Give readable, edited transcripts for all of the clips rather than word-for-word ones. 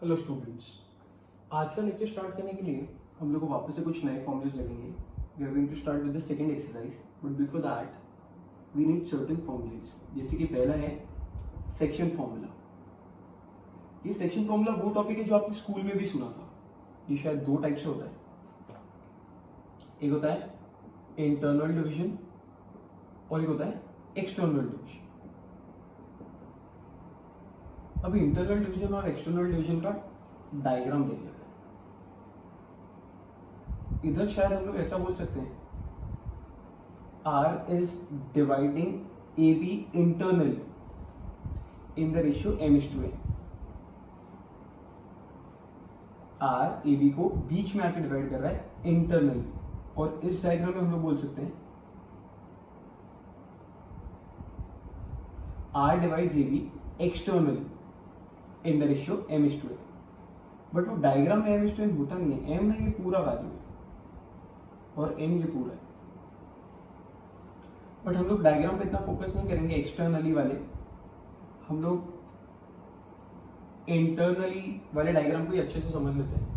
Hello students, आज का lecture start करने के लिए हम लोग को वापस से कुछ नए फॉर्मूलेस लगेंगे. We are going to start with the second exercise, but before that we need certain formulas. जैसे कि पहला है सेक्शन फॉर्मूला. ये सेक्शन फॉर्मूला वो टॉपिक है जो आपने स्कूल में भी सुना था. ये शायद दो टाइप से होता है. एक होता है इंटरनल डिवीजन और एक होता है एक्सटर्नल डिवीजन. अभी इंटरनल डिवीजन और एक्सटर्नल डिवीजन का डायग्राम देख लेते हैं. इधर शायद हम लोग ऐसा बोल सकते हैं, R is dividing AB internally in the ratio m:2n. R AB को बीच में आके डिवाइड कर रहा है इंटरनली, और इस डायग्राम में हम लोग बोल सकते हैं R divides AB externally in the ratio m:2n. But वो डायग्राम में m:2n होता नहीं है. m ना ये पूरा वैल्यू है और n ये पूरा है. बट हम लोग डायग्राम पे इतना फोकस नहीं करेंगे. एक्सटर्नली वाले हम लोग इंटरनली वाले डायग्राम को ही अच्छे से समझ लेते हैं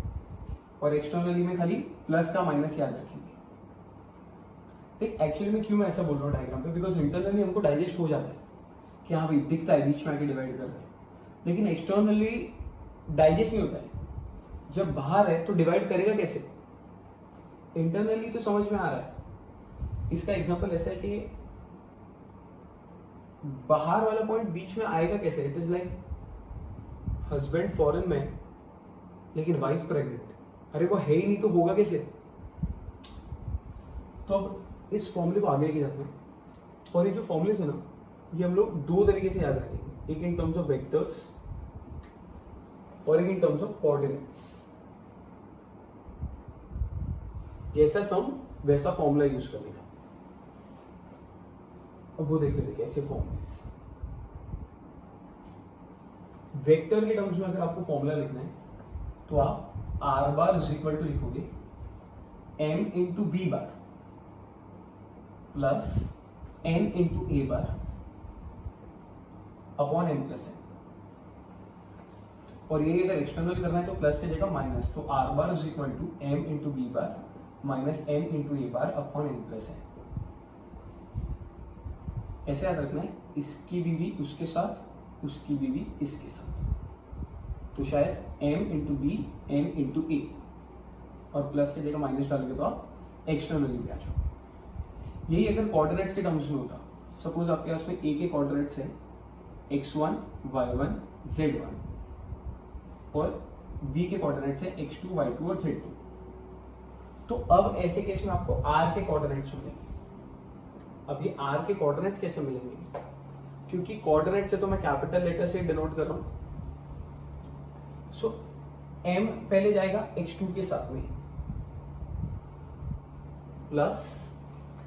और एक्सटर्नली में खाली प्लस का माइनस याद रखेंगे. देख एक्चुअली में क्यों मैं ऐसा बोल रहा हूँ डायग्राम पे, बिकॉज इंटरनली हमको डाइजेस्ट हो जाता है कि हाँ भाई दिखता है बीच में आके डिवाइड कर रहे हैं, लेकिन एक्सटर्नली डाइजेस्ट नहीं होता है. जब बाहर है तो डिवाइड करेगा कैसे? इंटरनली तो समझ में आ रहा है. इसका एग्जांपल ऐसा है कि बाहर वाला पॉइंट बीच में आएगा कैसे? It is like husband foreign में लेकिन वाइफ प्रेग्नेंट. अरे वो है ही नहीं तो होगा कैसे? तो अब इस फॉर्मूले को आगे लेके जाते हैं. और ये जो फॉर्मूले है ना, ये हम लोग दो तरीके से याद रखेंगे. एक इन टर्म्स ऑफ वेक्टर्स और एक इन टर्म्स ऑफ कोऑर्डिनेट्स. जैसा सम वैसा फॉर्मूला यूज करने का. अब वो देख लेते कैसे फॉर्मूले. वेक्टर के टर्म्स में अगर आपको फॉर्मूला लिखना है तो आप r bar is equal to लिखोगे m into B bar plus n into ए bar upon n plus n. और ये अगर एक्सटर्नल करना है तो प्लस की जगह माइनस, तो R bar is equal to m into B bar minus n into A bar upon n plus n. ऐसे याद रखना है. इसकी बीवी उसके साथ, उसकी बीवी इसके साथ. तो शायद m into b n into a और प्लस की जगह माइनस डालोगे तो आप एक्सटर्नली भी आ जाओ. यही अगर कोऑर्डिनेट्स के टर्म्स में होता. सपोज आपके पास में a के कोऑर्डिनेट्स है x1 y1 z1 और b के कोऑर्डिनेट्स है x2 y2 और z2. तो अब ऐसे केस में आपको r के कोऑर्डिनेट्स मिलेंगे. अब ये r के कोऑर्डिनेट्स कैसे मिलेंगे? क्योंकि कोऑर्डिनेट से तो मैं कैपिटल लेटर से डिनोट कर रहा हूं. सो m पहले जाएगा x2 के साथ में plus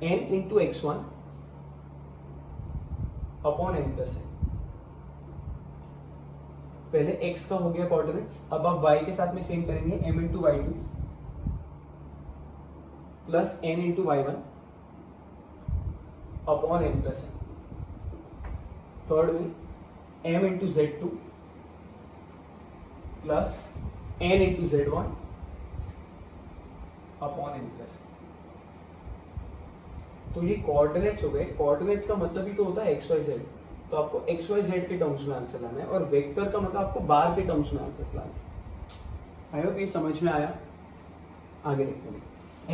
n into x1 upon n plus n. पहले x का हो गया कोऑर्डिनेट्स. अब आप y के साथ में सेम करेंगे m into y2 plus n into y1 upon n plus n. Third में m into z2 plus n into z1 upon n plus n. तो ये कोऑर्डिनेट्स हो गए. कोऑर्डिनेट्स का मतलब ही तो होता है xyz. तो आपको xyz के टर्म्स में आंसर लाना है और वेक्टर का मतलब आपको बार के टर्म्स में आंसर लाना है. आई होप ये समझ में आया. आगे देखते हैं.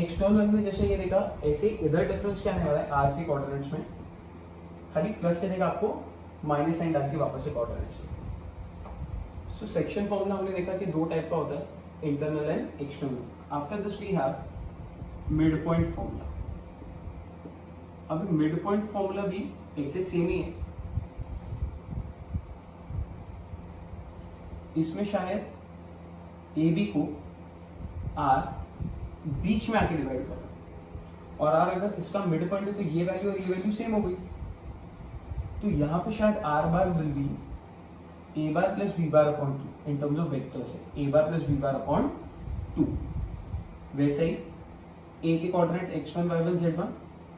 एक्सटर्नल में जैसे ये देखा, ऐसे इधर डिफरेंस क्या आने वाला है r के कोऑर्डिनेट्स में. खाली प्लस के जगह आपको माइनस साइन डाल के वापस से कोऑर्डिनेट्स. सो सेक्शन फॉर्मूला हमने देखा कि दो टाइप का होता है, internal and external. After this we have mid point formula. अभी मिड पॉइंट फॉर्मूला भी एग्जैक्ट सेम ही है. इसमें शायद ए बी को आर बीच में आके डिवाइड कर रहा है और आर अगर इसका मिड पॉइंट है तो ये वैल्यू और ये वैल्यू सेम हो गई. तो यहां पे शायद R bar will be A bar plus B bar upon 2 in terms of vectors है. A bar plus B bar upon 2. वैसे ही ए के coordinate x1 y1 z1,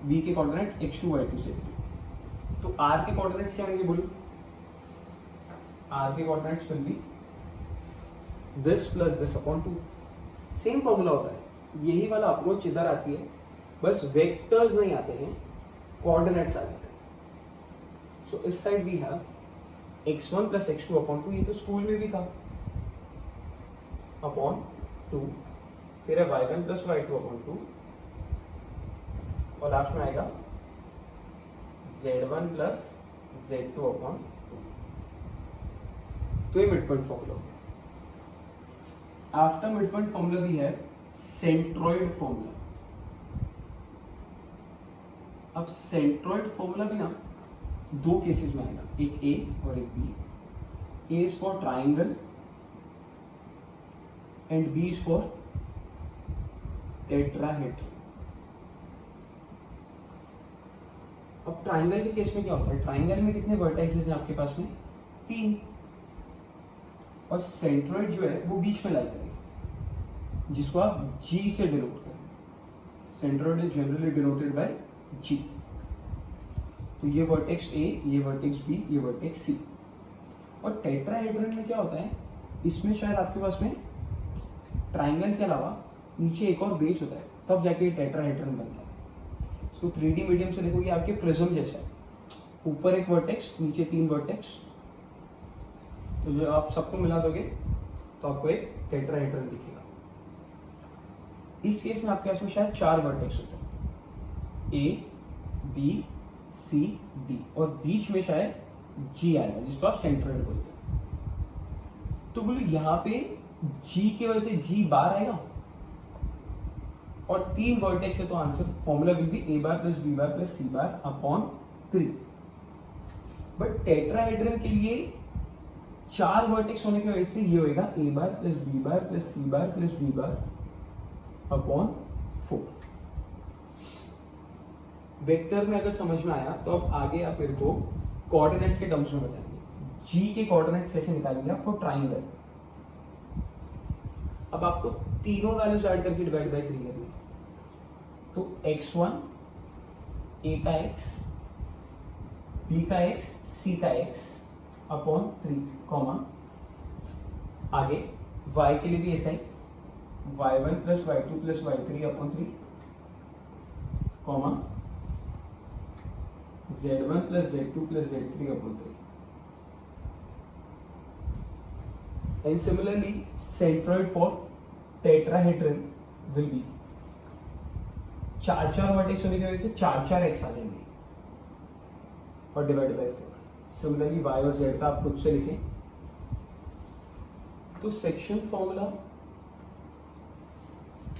B के कोऑर्डिनेट्स x2 y2 z2. तो आर के कोऑर्डिनेट्स क्या होंगे बोलो? Are के coordinates will be this plus this upon 2। Same formula होता है, यही वाला अप्रोच इधर आती है, बस वेक्टर्स नहीं आते हैं, कोऑर्डिनेट्स आ जाते हैं। सो इस side we have x1 plus x2 upon 2, ये तो स्कूल में भी था, अपॉन 2, फिर है y1 प्लस y2 अपॉन 2, और लास्ट में आएगा z1 प्लस z2 अपॉन 2। तो ये mid point formula. After mid point formula भी है सेंट्रॉइड फॉर्मूला। अब सेंट्रॉइड फॉर्मूला भी ना दो केसेस में आएगा, एक ए और एक B. A is for triangle and B is for tetrahedron. अब ट्राइंगल के केस में क्या होता है, ट्राइंगल में कितने वर्टाइसेस हैं आपके पास में, 3, और सेंट्रॉइड जो है वो बीच में लाई करेगा, जिसको आप जी से डिनोट करें। Centroid is generally denoted by G. तो ये वर्टेक्स ए, ये वर्टेक्स बी, ये वर्टेक्स सी। और टेट्राहेड्रन में क्या होता है, इसमें शायद आपके पास में ट्राइंगल के अलावा नीचे एक और बेस होता है, तब जाके टेट्राहेड्रन बनता है। इसको 3D मीडियम से देखोगे आपके प्रिज्म जैसा है, ऊपर एक वर्टेक्स, नीचे 3 वर्टेक्स। तो जो आप सबको मिला दोगे तो आपको एक टेट्राहेड्रन दिखेगा। इस केस में आपके पास में शायद 4 वर्टेक्स होते हैं, ए बी सी डी, और बीच में शायद जी आएगा, जिसको आप सेंट्रॉइड बोलते हैं। तो बोलो यहाँ पे जी की वजह से जी बार आएगा, और 3 वर्टेक्स है, तो answer formula will be A bar plus B bar plus C bar upon 3। But tetrahedron के लिए 4 वर्टेक्स होने की वजह से ये होएगा a bar plus B bar plus C bar plus d bar upon 4। Vector में अगर समझ में आया तो अब आगे आप मेरे को कोऑर्डिनेट्स के टर्म्स में बताएंगे, जी के कोऑर्डिनेट्स कैसे निकालेंगे आप फॉर ट्राइंगल। अब आपको तीनों वैल्यूज ऐड करके डिवाइड बाय 3 करनी। तो x1 a का x, b का x, c का x अपॉन 3, कॉमा आगे y के लिए भी ऐसा ही, y1 plus y2 plus y3 upon 3, comma z1 plus z2 plus z3 upon 3। And similarly, centroid for tetrahedron will be 4 vertex होने की वजह से 4 x आ जाएंगे और डिवाइड बाय 4। सिमिलरली y और z का आप खुद से लिखें। तो सेक्शन फॉर्मूला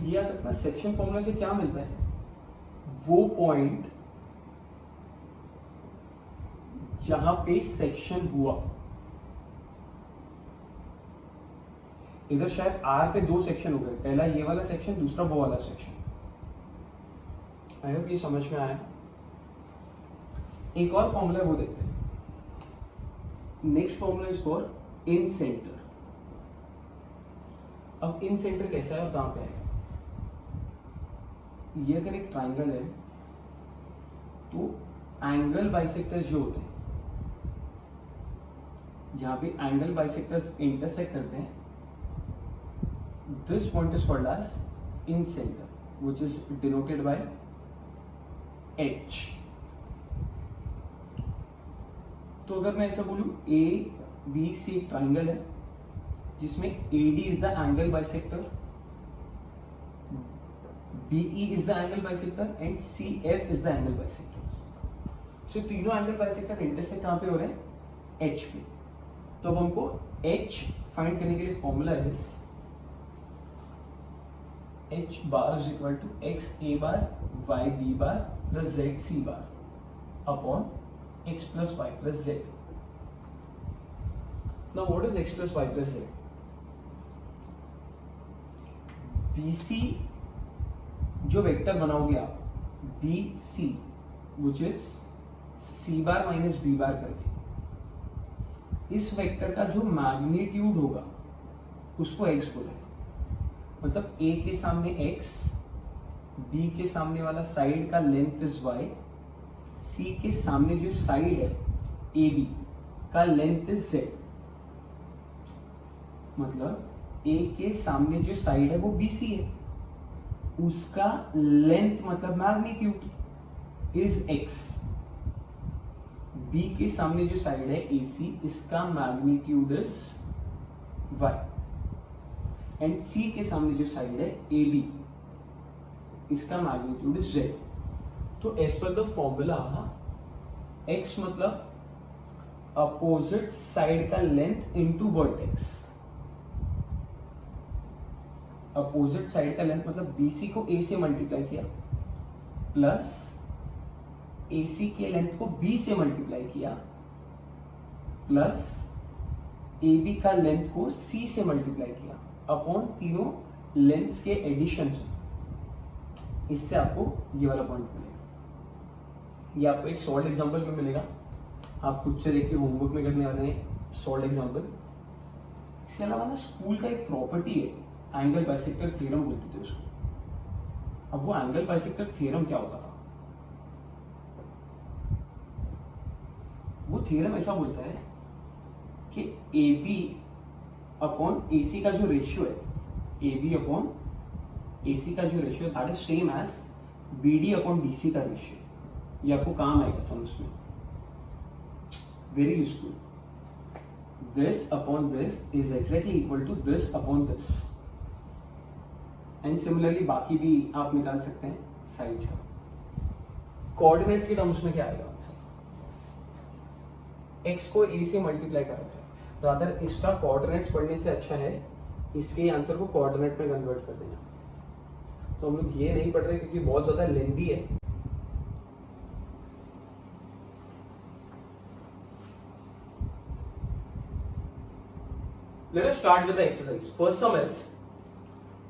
याद रखना, सेक्शन फॉर्मूला से क्या मिलता है, वो पॉइंट जहां पे सेक्शन हुआ। इधर शायद R पे 2 सेक्शन हो गए, पहला ये वाला सेक्शन, दूसरा वो वाला सेक्शन। आई होप ये समझ में आया। एक और फॉर्मूला वो देखते हैं। Next formula is for in centre. अब इन सेंटर कैसा है और कहां पे है, ये अगर एक ट्राइंगल है तो एंगल बाइसेक्टर्स जो होते हैं, जहां पे एंगल बाइसेक्टर्स इंटरसेक्ट करते हैं, this point is called as in center, which is denoted by H. तो अगर मैं ऐसा बोलूं A B C एक ट्राइंगल है जिसमें AD is the angle bisector, BE is the angle bisector and CS is the angle bisector. So तीनों angle bisector intersect कहां पे हो रहे हैं, H पे। तो अब हमको H फाइंड करने के लिए फॉर्मूला है H bar is equal to x a bar y b bar plus z c bar upon x plus y plus z. Now what is x plus y plus z? BC जो vector बनाओगे आप BC which is c bar minus b bar करके, इस vector का जो magnitude होगा उसको x बोला है। मतलब A के सामने x, B के सामने वाला साइड का लेंथ इज y, C के सामने जो साइड है AB का लेंथ इज z। मतलब ए के सामने जो साइड है वो BC है, उसका लेंथ मतलब मैग्नीट्यूड इज x। बी के सामने जो साइड है AC, इसका magnitude is y। And C के सामने जो साइड है AB, इसका मैग्नीट्यूड इज z। तो as per the formula x मतलब अपोजिट साइड का length into vertex. Opposite side का लेंथ मतलब BC को A से मल्टीप्लाई किया प्लस AC के लेंथ को B से मल्टीप्लाई किया प्लस AB का लेंथ को C से मल्टीप्लाई किया अपॉन तीनों लेंथ्स के एडिशन से। इससे आपको ये वाला पॉइंट मिलेगा। ये आपको एक सॉल्व एग्जांपल में मिलेगा, आप खुद से देखिए होमवर्क में करने वाले हैं सॉल्व एग्जांपल। इसके अलावा ना स्कूल का एक प्रॉपर्टी है, एंगल बाइसेक्टर थ्योरम बोलते थे उसको। अब वो एंगल बाइसेक्टर थ्योरम क्या होता था? वो थ्योरम ऐसा बोलता है कि AB अपॉन AC का जो रेशियो है, AB अपॉन AC का जो ratio that is same as BD upon DC का रेशियो। ये आपको काम आएगा समझ में, very useful. This upon this is exactly equal to this upon this. And similarly बाकी भी आप निकाल सकते हैं साइड्स का। कोऑर्डिनेट्स के टर्म्स में क्या आएगा? x को a से मल्टीप्लाई कर रखा है, रादर इसका कोऑर्डिनेट्स पढ़ने से अच्छा है इसके आंसर को कोऑर्डिनेट में कन्वर्ट कर देना। तो हम लोग ये नहीं पढ़ रहे क्योंकि बहुत ज्यादा लेंथी है। Let us start with the exercise. First sum is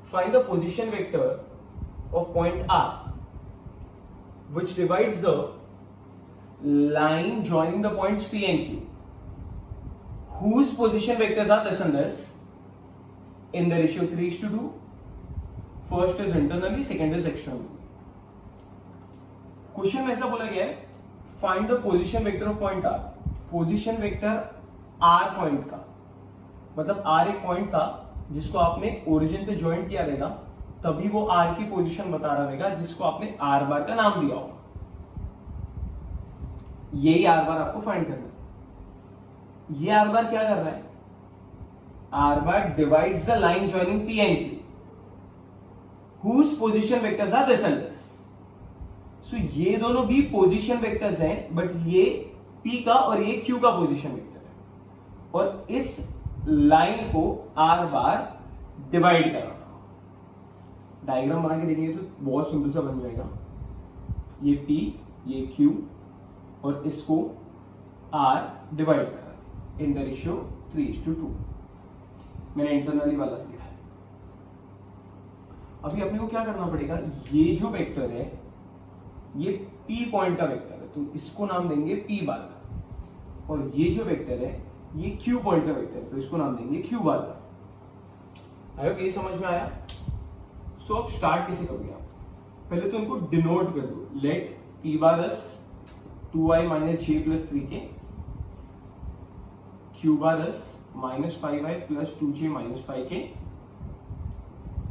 find the position vector of point R which divides the line joining the points P and Q, whose position vectors are this and this in the ratio 3:2. First is internally, second is externally. Question में ऐसा बोला गया है find the position vector of point R। Position vector R point का मतलब R एक point था जिसको आपने ओरिजिन से ज्वाइन किया रहेगा, तभी वो R की पोजीशन बता रहा रहेगा जिसको आपने R बार का नाम दिया होगा। यही R बार आपको फाइंड करना है। ये R बार क्या कर रहा है? R bar divides the line joining P and Q, whose position vectors are this and this. So ये दोनों भी पोजीशन वेक्टर्स हैं, बट ये P का और ये Q का पोजीशन वेक्टर है, और इस लाइन को R बार डिवाइड कर रहा था। डायग्राम बना के देखेंगे तो बहुत सिंपल सा बन जाएगा। ये P, ये Q और इसको R डिवाइड कर रहा है इन द रेशियो 3:2। मैंने इंटरनली वाला लिखा है। अभी अपने को क्या करना पड़ेगा? ये जो वेक्टर है ये P पॉइंट का वेक्टर है, तो इसको नाम देंगे P बार का, और ये जो वेक्टर है ये Q पॉइंट का वेक्टर है, तो इसको नाम देंगे Q बार का। आई होप ये समझ में आया। सो अब स्टार्ट कैसे करोगे आप? पहले तो इनको डिनोट कर दो। Late P bar S 2i minus j plus 3k, Q bar is minus 5i plus 2j minus 5k,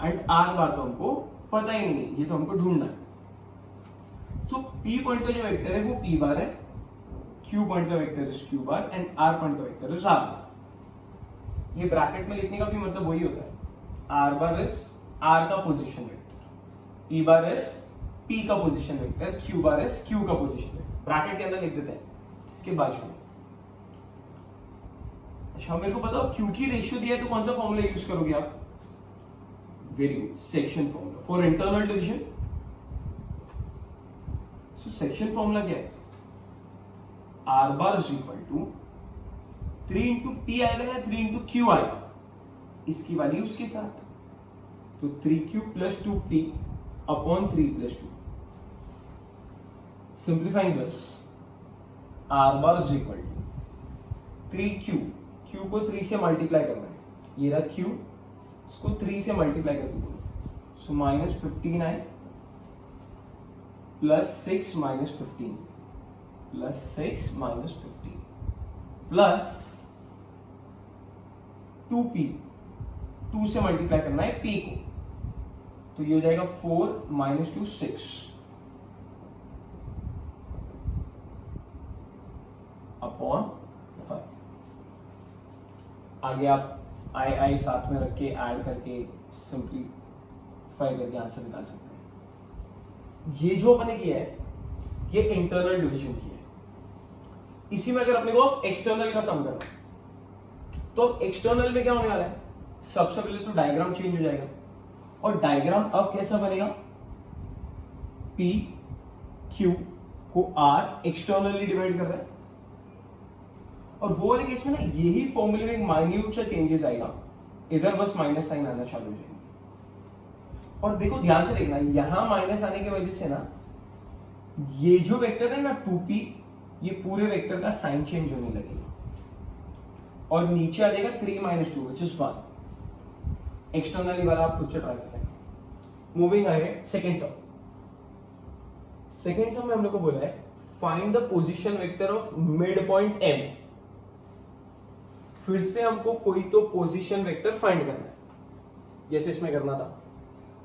and R बार तो हमको पता ही नहीं है, ये तो हमको ढूंढना है। तो P पॉइंट का जो वेक्टर है वो P बार है, Q पॉइंट का vector is Q bar and R point का वेक्टर इज R बार। ये ब्रैकेट में लिखने का भी मतलब वही होता है। R बार इज R का position vector, P bar is P का position vector, Q bar is Q का पोजीशन वेक्टर। ब्रैकेट के अंदर लिख देते हैं इसके बाजू में। अच्छा मेरे को बताओ Q की रेशियो दिया है तो कौन सा फॉर्मूला यूज करोगे आप? Very good, section formula for internal division. So section formula क्या है? R bar is equal to 3 into P आएगा या 3 इंटू Q आएगा, इसकी वैल्यू उसके साथ, तो 3Q plus 2P upon 3 plus 2। Simplifying this, R bar is equal to 3Q, Q को 3 से मल्टीप्लाई करना है, ये रहा Q, इसको 3 से मल्टीप्लाई कर दूंगा, so minus 15i plus 6 minus 15 plus 6 minus 15 plus 2P, 2 2 से मल्टीप्लाई करना है p को, तो ये हो जाएगा 4 माइनस 2 6 अपॉन 5। आगे आप आई साथ में रख के ऐड करके सिंपलीफाई करके आंसर निकाल सकते हैं। ये जो अपने किया है ये इंटरनल डिवीजन की है। इसी में अगर अपने को एक्सटर्नल का सम करना तो एक्सटर्नल में क्या होने वाला है, सबसे पहले तो डायग्राम चेंज हो जाएगा और डायग्राम अब कैसा बनेगा, पी क्यू को आर एक्सटर्नली डिवाइड कर रहा है और वो वाले केस में ना यही फॉर्मूले में एक माइन्यूट सा चेंजेस आएगा, इधर बस माइनस साइन आना चालू हो जाएगा। और देखो ध्यान से देखना, यहां माइनस आने की वजह से ना ये जो वेक्टर है ना 2p, ये पूरे वेक्टर का साइन चेंज होने लगेगा और नीचे आ जाएगा 3 माइनस 2 विच इज 1। एक्सटर्नली वाला आप खुद से ट्राई करते हैं। मूविंग अहेड, सेकंड सम। सेकंड सम में हम लोग को बोला है find the position vector of mid point m। फिर से हमको कोई तो पोजीशन वेक्टर फाइंड करना है जैसे इसमें करना था,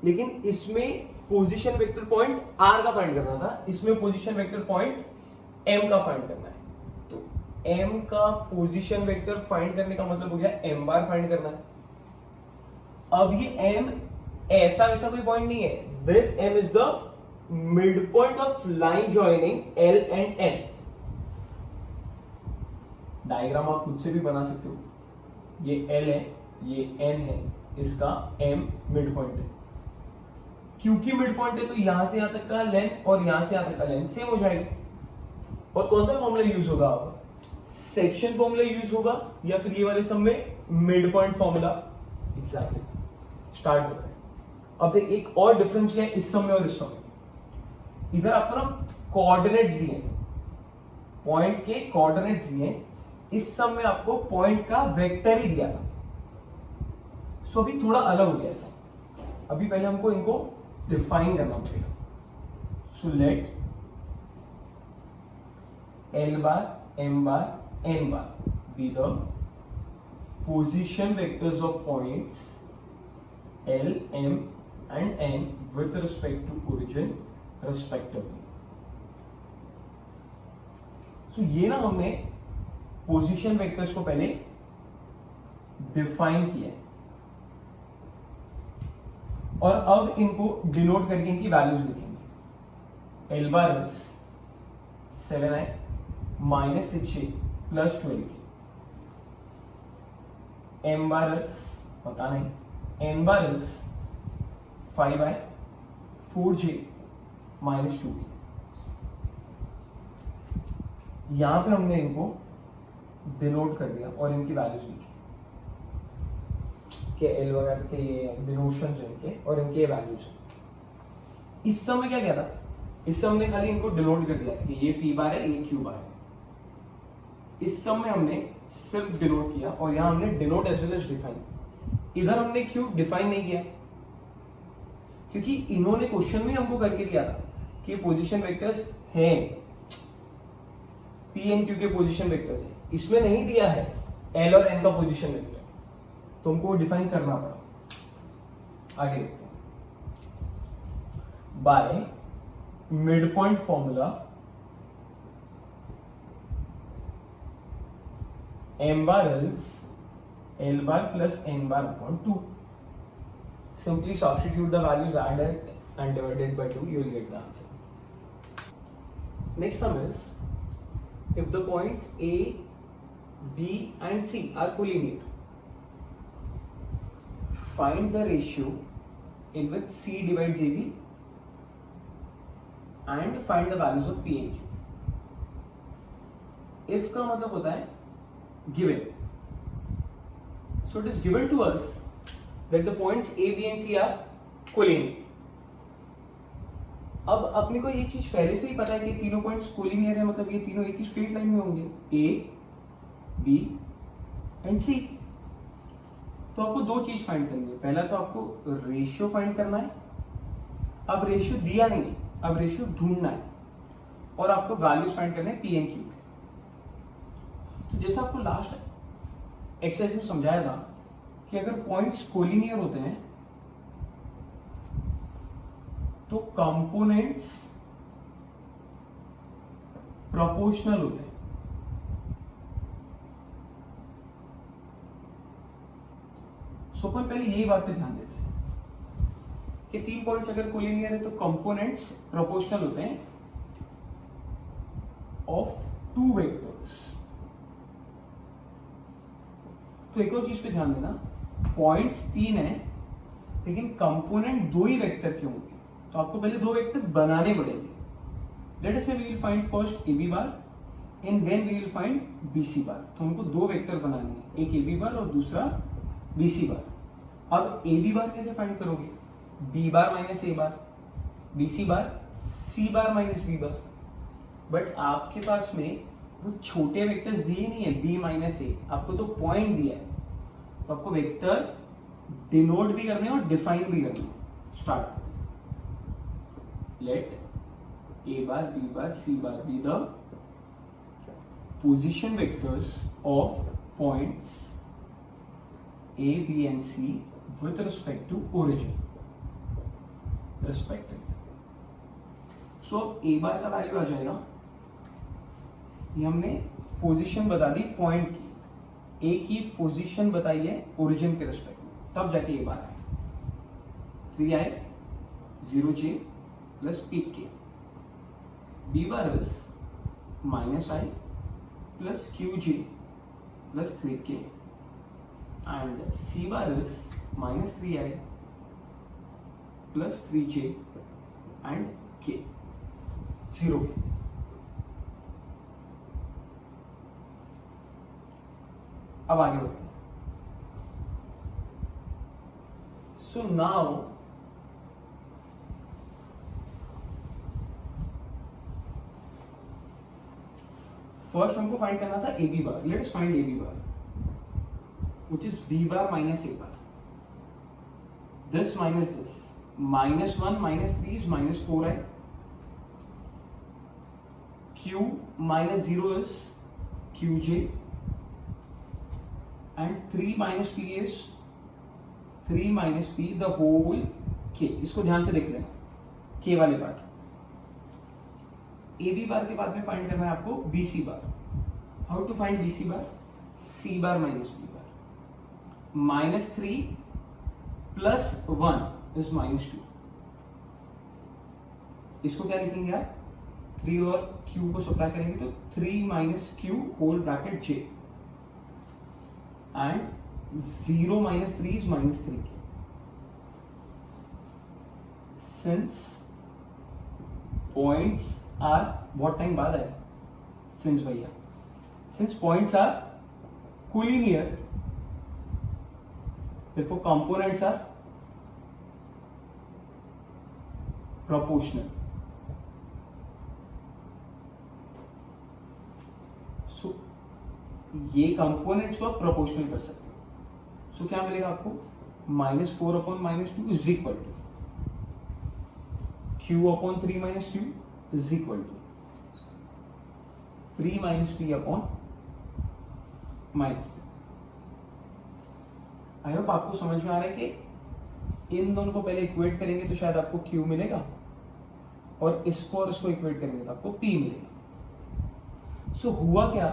लेकिन इसमें पोजीशन वेक्टर पॉइंट r का फाइंड करना था, इसमें पोजीशन वेक्टर पॉइंट m का फाइंड करना है। तो m का पोजीशन वेक्टर फाइंड करने का मतलब हो गया m बार फाइंड करना है। अब ये m ऐसा वैसा कोई पॉइंट नहीं है, this m is the mid point of line joining l and n। Diagram आप खुद से भी बना सकते हो, ये l है, ये n है, इसका m मिड पॉइंट है। क्योंकि मिड पॉइंट है तो यहां से यहां तक का लेंथ और यहां से यहां तक का लेंथ सेम हो जाएगा। और कौन सा फॉर्मूला यूज होगा, सेक्शन फॉर्मूला यूज होगा या फिर ये वाले सम में mid point formula. Exactly, start करते हैं। अब देख एक और डिफरेंस है इस सम में और इस सम में। इधर आपको ना कोऑर्डिनेट्स दिए, पॉइंट के कोऑर्डिनेट्स दिए, इस सम में आपको पॉइंट का वेक्टर ही दिया था। सो अभी थोड़ा अलग हो गया सब। अभी पहले हमको इनको डिफाइन करना पड़ेगा। So let L bar, M bar, N bar be the position vectors of points L, M and N with respect to origin respectively. So ये ना हमने पोजीशन वेक्टर्स को पहले डिफाइन किया है और अब इनको डिनोट करके इनकी वैल्यूज लिखेंगे। L bar is 7i minus 6j plus 12k, m bar is पता नहीं, n bar is 5i 4j minus 2k। यहां पे हमने इनको डिनोट कर दिया और इनकी वैल्यूज लिखी के l वगैरह के ये डिनोशन है इनके और इनके वैल्यूज। इस समय क्या किया था, इस समय हमने खाली इनको डिनोट कर दिया कि ये p बार है, ये q बार है। इस सम में हमने सिर्फ डिनोट किया और यहां हमने denote as well as define. इधर हमने क्यों डिफाइन नहीं किया, क्योंकि इन्होंने क्वेश्चन में हमको करके दिया था कि पोजीशन वेक्टर्स हैं, पी एन क्यू के पोजीशन वेक्टर्स हैं। इसमें नहीं दिया है एल और एन का पोजीशन वेक्टर, तो हमको डिफाइन करना पड़ा। आगे देखते हैं। By mid point formula m bar is L bar plus n bar upon 2. Simply substitute the values added and divided by 2, you will get the answer. Next sum is, if the points A, B and C are collinear, find the ratio in which C divides AB and find the values of P and Q. इसका मतलब होता है given. So it is given to us that the points A, B and C are collinear. अब अपने को ये चीज पहले से ही पता है कि तीनों पॉइंट्स कोलिनियर है, मतलब ये तीनों एक ही स्ट्रेट लाइन में होंगे, A, B एंड C। तो आपको दो चीज फाइंड करनी है। पहला तो आपको रेशियो फाइंड करना है। अब रेशियो दिया नहीं है, अब रेशियो ढूंढना है और आपको वैल्यूज फाइंड करने हैं P एंड Q के। तो जैसा आपको लास्ट एक्सरसाइज में समझाया था कि अगर पॉइंट्स कोलिनियर होते हैं तो कंपोनेंट्स प्रोपोर्शनल होते हैं। सो अपन पहले यही बात पे ध्यान देते हैं कि 3 पॉइंट्स अगर कोलिनियर है तो कंपोनेंट्स प्रोपोर्शनल होते हैं ऑफ 2 वेक्टर्स। तो एक और चीज पे ध्यान देना, पॉइंट्स 3 है लेकिन कंपोनेंट 2 ही वेक्टर के होंगे, तो आपको पहले 2 वेक्टर बनाने पड़ेंगे। Let us say we will find first a B bar and then we will find B C bar. तो हमको 2 वेक्टर बनाने हैं, एक ए बी बार और दूसरा बी सी बार। अब ए बी बार कैसे फाइंड करोगे? B bar minus A bar, B C bar C bar minus B bar. But आपके पास में वो छोटे वेक्टर्स दिए नहीं है बी माइनस ए, आपको तो पॉइंट दिया है, तो आपको वेक्टर डिनोट भी करने और डिफाइन भी करने। Start. Let A bar B bar C bar be the position vectors of points A, B and C with respect to origin respectively. So अब A बार का वैल्यू आ जाएगा, ये हमने पोजीशन बता दी पॉइंट की, A की पोजीशन बताई है ओरिजिन के रिस्पेक्ट में, तब जाके A बार आए। 3i 0j प्लस पीक के। B bar is -i plus qj plus 3k and C bar is -3i plus 3j and k 0 k। अब आगे बढ़ते हैं। So now फर्स्ट हमको फाइंड करना था A B bar. Let's find A B bar which is b bar minus a bar. This minus this, -1 minus 3 is -4i. Q minus 0 is qj and 3 minus p is 3 minus p the whole k। इसको ध्यान से देख लेना k वाले part. A B bar के बाद में find करना है आपको B C bar. How to find B C bar? C bar minus B bar. -3 plus 1 is -2। इसको क्या लिखेंगे आप? 3 और q को सब्ट्रैक्ट करेंगे तो 3 minus q whole bracket j and 0 minus 3 is -3k। Since points are, बहुत टाइम बाद आया सिंस भैया, since points are collinear therefore components are proportional। so ये कंपोनेंट्स को आप प्रोपोर्शनल कर सकते हो। so क्या मिलेगा आपको? -4 upon -2 is equal to q upon 3 minus q is equal to 3 minus p upon -3। I hope आपको समझ में आ रहा है कि इन दोनों को पहले इक्वेट करेंगे तो शायद आपको Q मिलेगा और इसको और इसको इक्वेट करेंगे तो आपको P मिलेगा। सो हुआ क्या?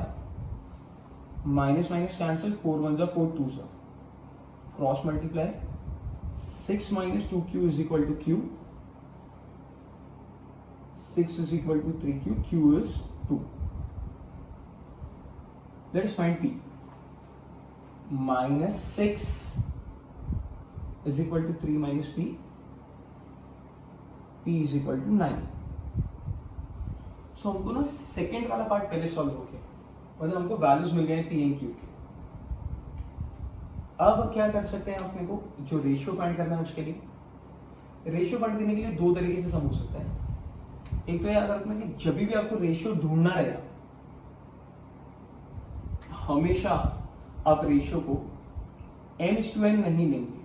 माइनस माइनस कैंसिल, 4 1 जा 4 2 जा, cross multiply, 6 minus 2q is equal to q, 6 is equal to 3q, q is 2। Let's find P। -6 is equal to 3 minus p, p is equal to 9। सो हमको ना सेकेंड वाला part पहले solve हो गया, मतलब हमको वैल्यूज मिल गए पी एंड क्यू के। अब क्या कर सकते हैं अपने को? जो रेशियो फाइंड करना है उसके लिए, रेशियो फाइंड करने के लिए 2 तरीके से सम हो सकता है। एक तो याद रखना कि जब भी आपको रेशियो ढूंढना रहेगा, हमेशा आप रेशियो को m/n नहीं लेंगे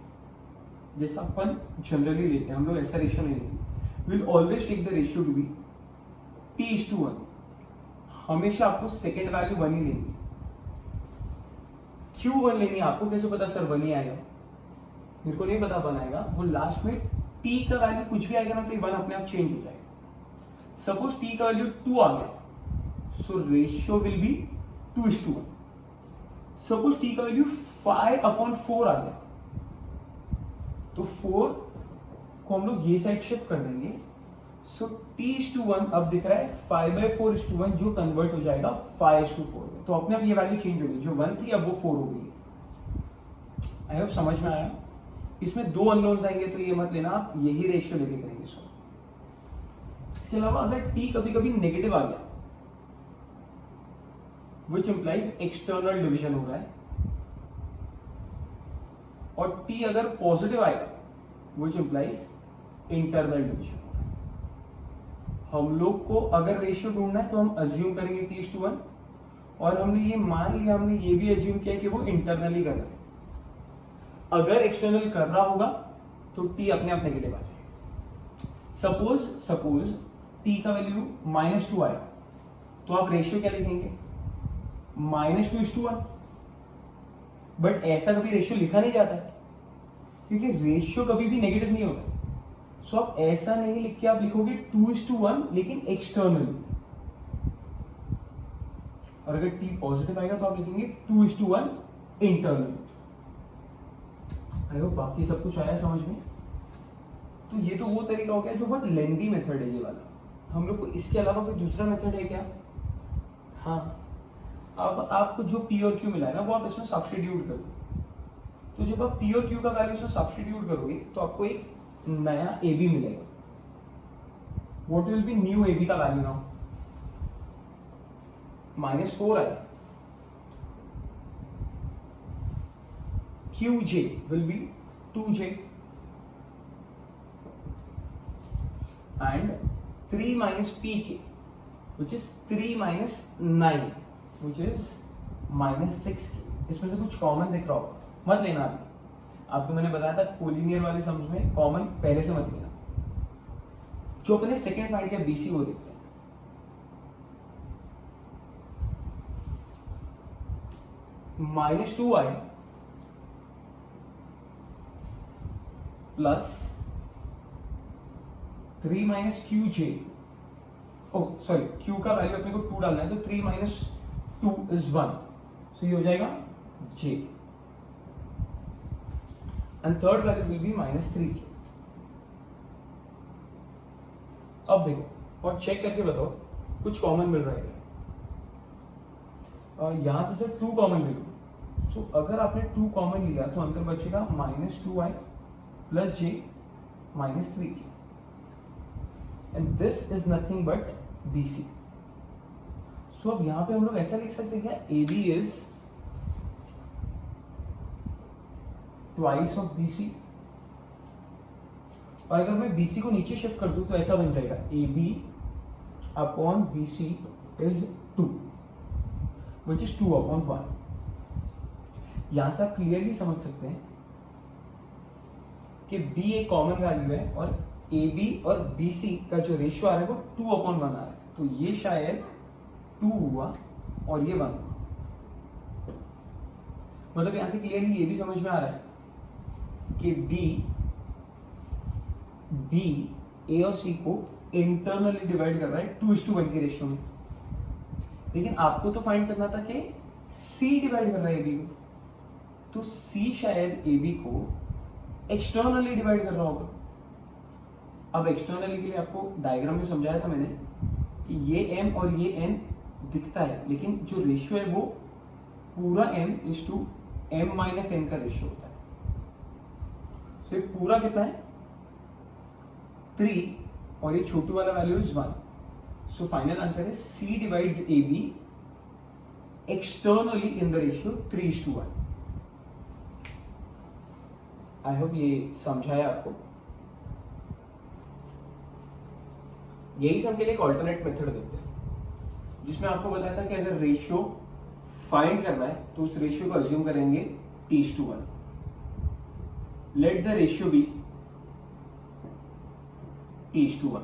जैसा अपन जनरली लेते हैं, हम लोग ऐसा रेशियो नहीं लेंगे। Will always take the ratio to be p/1। हमेशा आपको सेकेंड वैल्यू 1 ही लेंगे। Q1 लेनी है, आपको कैसे पता सर 1 ही आएगा? मेरे को नहीं पता 1 आएगा, वो लास्ट में t का वैल्यू कुछ भी आएगा ना तो 1 अपने आप चेंज हो जाएगा। सपोज t का वैल्यू 2 आ गया, so ratio will be 2:1। Suppose t का वैल्यू 5/4 आ गया, तो 4 को हम लोग ये साइड शिफ्ट कर देंगे, सो t:1 अब दिख रहा है 5/4:1, जो कन्वर्ट हो जाएगा 5:4 में। तो अपने आप ये वैल्यू चेंज होगी, जो 1 थी अब वो 4 हो गई। आई होप समझ में आया। इसमें 2 अननोन्स आएंगे तो ये मत लेना आप, यही रेशियो लेके करेंगे सो। इसके अलावा अगर t कभी कभी नेगेटिव आ गया, विच इंप्लाइज एक्सटर्नल डिविजन हो रहा है, और t अगर पॉजिटिव आएगा, विच इंप्लाइज इंटरनल डिविजन। हम लोग को अगर रेशियो ढूंढना है तो हम अज्यूम करेंगे t:1, और हमने ये मान लिया, हमने ये भी अज्यूम किया कि वो इंटरनली कर रहा है। अगर एक्सटर्नल कर रहा होगा तो t अपने आप नेगेटिव आ जाएगा। सपोज t का वैल्यू -2 आया, तो आप रेशियो क्या लिखेंगे? -2:1। बट ऐसा कभी रेशियो लिखा नहीं जाता है, क्योंकि रेशियो कभी भी नेगेटिव नहीं होता। सो आप ऐसा नहीं लिख के आप लिखोगे 2:1, लेकिन एक्सटर्नल। और अगर t पॉजिटिव आएगा तो आप लिखेंगे 2:1 इंटरनल। आई होप बाकी सब कुछ आया समझ में। तो ये तो वो तरीका हो गया जो बहुत लेंदी मेथड है ये वाला। हम लोग को इसके अलावा कोई दूसरा मेथड है क्या? हाँ, अब आपको जो p और q मिला है ना, वो आप इसमें सब्स्टिट्यूट कर दो। तो जब आप p और q का वैल्यू इसमें सब्स्टिट्यूट करोगे तो आपको एक नया AB मिलेगा। What will be new AB का वैल्यू नाउ? -4 आया। QJ will be 2J and 3 minus PK, which is 3 minus 9, which is -6K। इसमें से कुछ कॉमन दिख रहा हो मत लेना। आपको मैंने बताया था कोलिनियर वाले सम्स में कॉमन पहले से मत लेना। जो अपने सेकेंड फाइंड किया BC वो देखते हैं। -2 आए plus 3 minus QJ, oh sorry, Q का वैल्यू अपने को 2 डालना है, तो 3 minus 2 is 1, सो ये हो जाएगा J, and third value will be -3K। अब देखो और चेक करके बताओ कुछ कॉमन मिल रहा है क्या? यहां से सिर्फ 2 कॉमन ले लो। सो अगर आपने 2 कॉमन लिया तो अंतर बचेगा -2i plus j -3k, and this is nothing but BC। सो अब यहां पे हम लोग ऐसा लिख सकते हैं क्या? AB is twice of BC, और अगर मैं BC को नीचे शिफ्ट कर दूं तो ऐसा बन जाएगा AB upon BC is 2, which is 2/1। यहां से आप क्लियरली समझ सकते हैं कि B एक कॉमन वैल्यू है, और AB और BC का जो रेशियो आ रहा है वो 2/1 आ रहा है। तो ये शायद 2 हुआ और ये 1 हुआ। मतलब यहां से क्लियरली ये भी समझ में आ रहा है कि B A और C को इंटरनली डिवाइड कर रहा है 2:1 की रेशियो में। लेकिन आपको तो फाइंड करना था कि C डिवाइड कर रहा है AB को, तो C शायद AB को एक्सटर्नली डिवाइड कर रहा होगा। अब एक्सटर्नली के लिए आपको डायग्राम में समझाया था मैंने कि ये M और ये N दिखता है, लेकिन जो रेशियो है वो पूरा M/M - N का रेशियो होता है। तो ये पूरा कितना है? 3, और ये छोटू वाला value is 1। So final answer है C divides AB externally in the ratio 3:1। I hope ये समझाया आपको। यही सब के लिए एक ऑल्टरनेट मेथड देते हैं, जिसमें आपको बताया था कि अगर रेशियो फाइंड करना है तो उस रेशियो को अज्यूम करेंगे 3:1। लेट द रेशियो बी 3:1,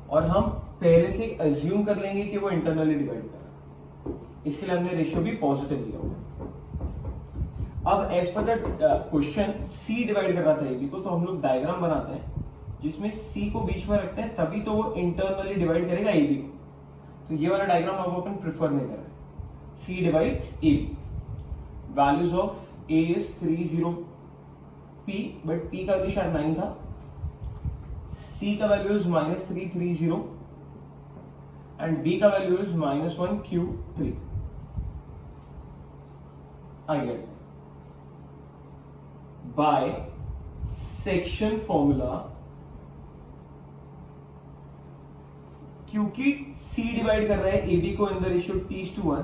और हम पहले से अज्यूम कर लेंगे कि वो इंटरनली डिवाइड कर रहा है। इसके लिए हमने रेशियो भी पॉजिटिव लिया होगा। अब as per the question C divide कर रहा था एबी को, तो हम लोग डायग्राम बनाते हैं जिसमें सी को बीच में रखते हैं, तभी तो वो इंटरनली डिवाइड करेगा एबी को। तो ये वाला डायग्राम अब अपन प्रिफर नहीं कर रहे। C divides ab, values of a is 30p, but p का वैल्यू शायद 9 था, c का वैल्यू इज -330 एंड b का वैल्यू इज -1q3। आगे बाय सेक्शन फॉर्मूला, क्योंकि c डिवाइड कर रहा है ab को इन द रेशियो t:1,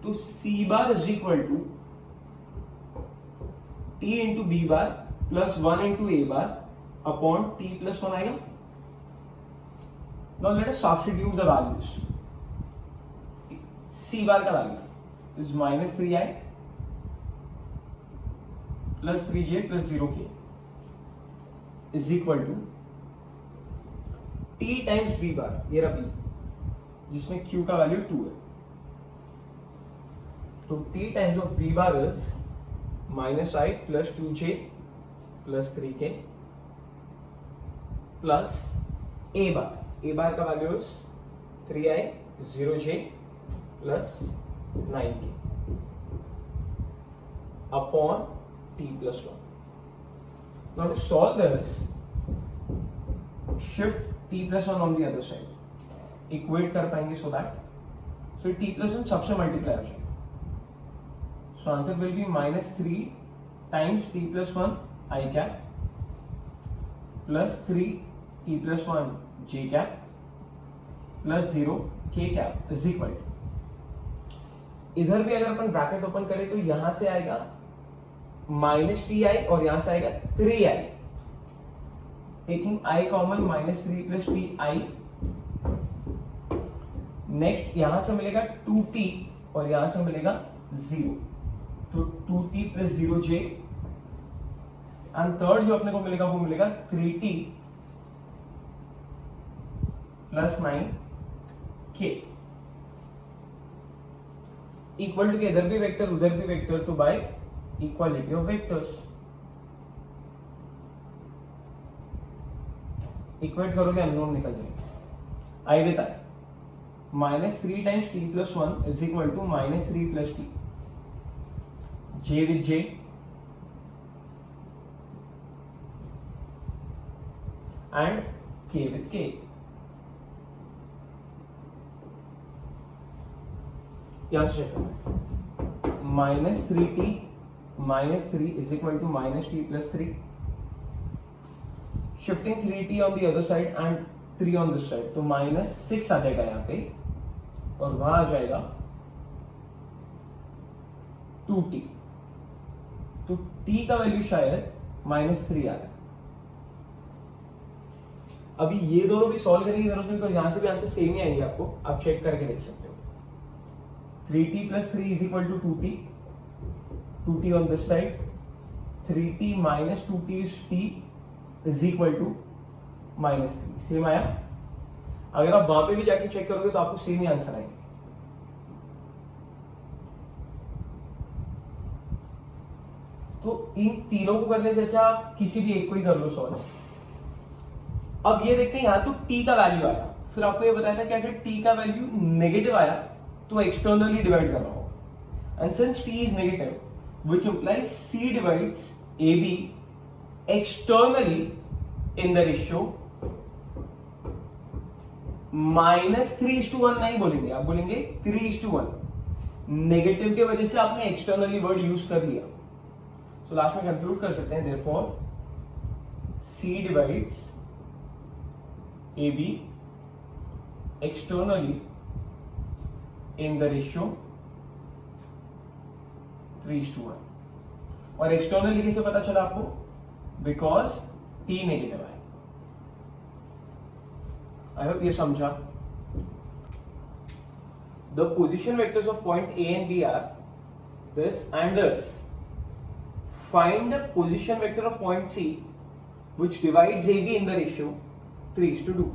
तो c bar is equal to t into b bar plus 1 into a bar upon t plus 1 आएगा। Now let us substitute the values. c bar का value is -3i plus 3j plus 0k is equal to t times b bar, ये रहा b, जिसमें q का value 2 है। तो t times of b bar is -i plus 2j plus 3k plus a बार का value is 3i 0j plus 9k upon t plus 1. Now to solve this, shift t plus 1 on the other side, equate कर पाएंगे so that t plus 1 सबसे multiply हो जाएगा, so answer will be -3 times t plus 1 I cap plus 3 t plus 1 j cap plus 0 k cap is equal to, इधर भी अगर अपन bracket open करें तो यहां से आएगा -ti और यहां से आएगा 3i, taking i common -3 plus ti, next यहां से मिलेगा 2t और यहां से मिलेगा 0, तो 2t plus 0j, and third जो अपने को मिलेगा वो मिलेगा 3t plus 9k equal to के इधर भी वेक्टर उधर भी वेक्टर, तो by equality of vectors equate करोगे अननोन निकल जाएगा। आई बताए -3 times t plus 1 is equal to -3 plus t, j with j and k with k। यहां से -3t -3 is equal to -t plus 3, shifting 3t on the other side and 3 on this side, तो -6 आ जाएगा यहाँ पे और वहां आ जाएगा 2t, तो t का वैल्यू शायद -3 आ रहा है। अभी ये दोनों भी सॉल्व करने की जरूरत नहीं, तो यहां से भी आंसर सेम ही आएंगे आपको, आप चेक करके देख सकते हो। 3t plus 3 is equal to 2t on this side, 3t minus 2t is t is equal to -3, same आया। अगर आप वहां पे भी जाके चेक करोगे तो आपको सेम ही आंसर आएगा। तो इन तीनों को करने से अच्छा किसी भी एक को ही कर लो सॉल्व। अब ये देखते हैं यहां तो t का वैल्यू आया, फिर आपको ये बताया था कि अगर t का वैल्यू नेगेटिव आया तो एक्सटर्नली डिवाइड करना होगा, and since t is negative which implies c divides ab externally in the ratio -3:1 नहीं बोलेंगे, आप बोलेंगे 3:1। नेगेटिव के वजह से आपने एक्सटर्नली वर्ड यूज कर लिया, सो लास्ट में कंक्लूड कर सकते हैं therefore c divides ab externally in the ratio 3:1। और एक्सटर्नली कैसे पता चला आपको? बिकॉज t नेगेटिव है। आई होप ये समझा। The position vectors of point a and b are this and this. Find the position vector of point c which divides ab in the ratio 3:2।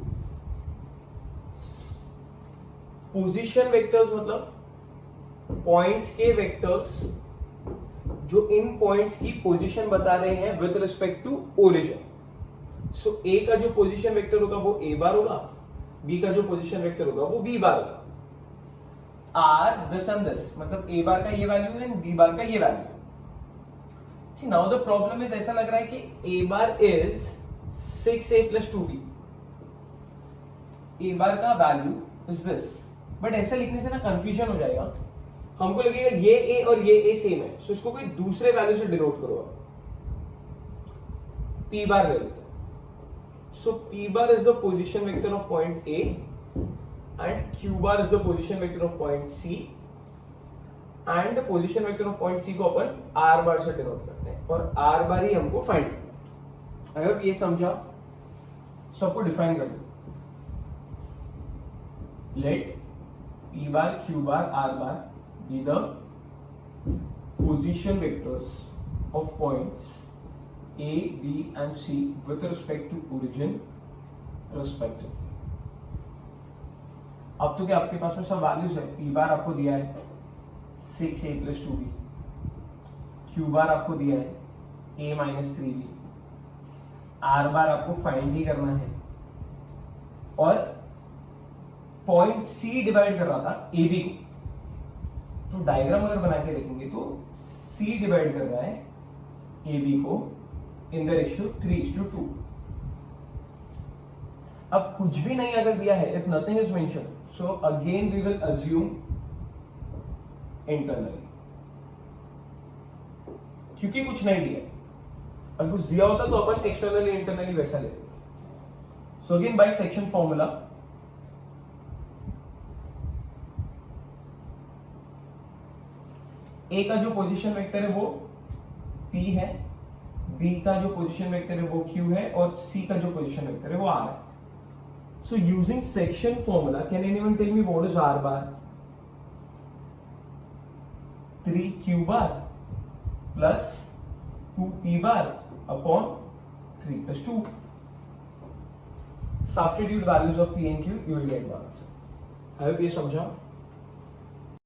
Position vectors मतलब points के vectors जो इन points की position बता रहे हैं with respect to origin. सो ए का जो position vector होगा वो ए बार होगा, बी का जो पोजीशन वेक्टर होगा वो बी बार होगा. आर दिस एंड दिस, मतलब ए बार का ये वैल्यू एंड बी बार का ये value. See now the problem is, ऐसा लग रहा है कि ए bar is 6a plus 2b. ए बार का वैल्यू इज दिस, बट ऐसा लिखने से ना कंफ्यूजन हो जाएगा. हमको लगेगा ये ए और ये ए सेम है, सो इसको कोई दूसरे वैल्यू से डिनोट करो. पी बार ले लेते हैं. So p bar is the position vector of point a and q bar is the position vector of point c, and position vector of point c को अपन आर बार से डिनोट करते हैं, और आर बार ही हमको फाइंड करना है. अगर ये समझा, सबको डिफाइन कर दो. Let P bar, Q bar, R bar be the position vectors of points A, B and C with respect to origin respectively. अब तो क्या आपके पास में सब वैल्यूज है. P बार आपको दिया है 6a plus 2b, Q बार आपको दिया है a minus 3b, R बार आपको फाइंड ही करना है, और पॉइंट C डिवाइड कर रहा था AB को. तो डायग्राम अगर बना के देखेंगे तो C डिवाइड कर रहा है AB को इन द रेशियो 3:2. अब कुछ भी नहीं अगर दिया है, if nothing is mention, so again we will assume internally, क्योंकि कुछ नहीं दिया. अगर कुछ दिया होता तो अपन एक्सटर्नली इंटरनली वैसा लेते. So again by section formula, a का जो पोजीशन वेक्टर है वो P है, B का जो पोजीशन वेक्टर है वो Q है, और C का जो पोजीशन वेक्टर है वो R है. So using section formula, can anyone tell me what is R bar? 3Q bar plus 2P bar upon 3 plus 2. Substitute values of P and Q, you will get the answer. I hope ये समझा.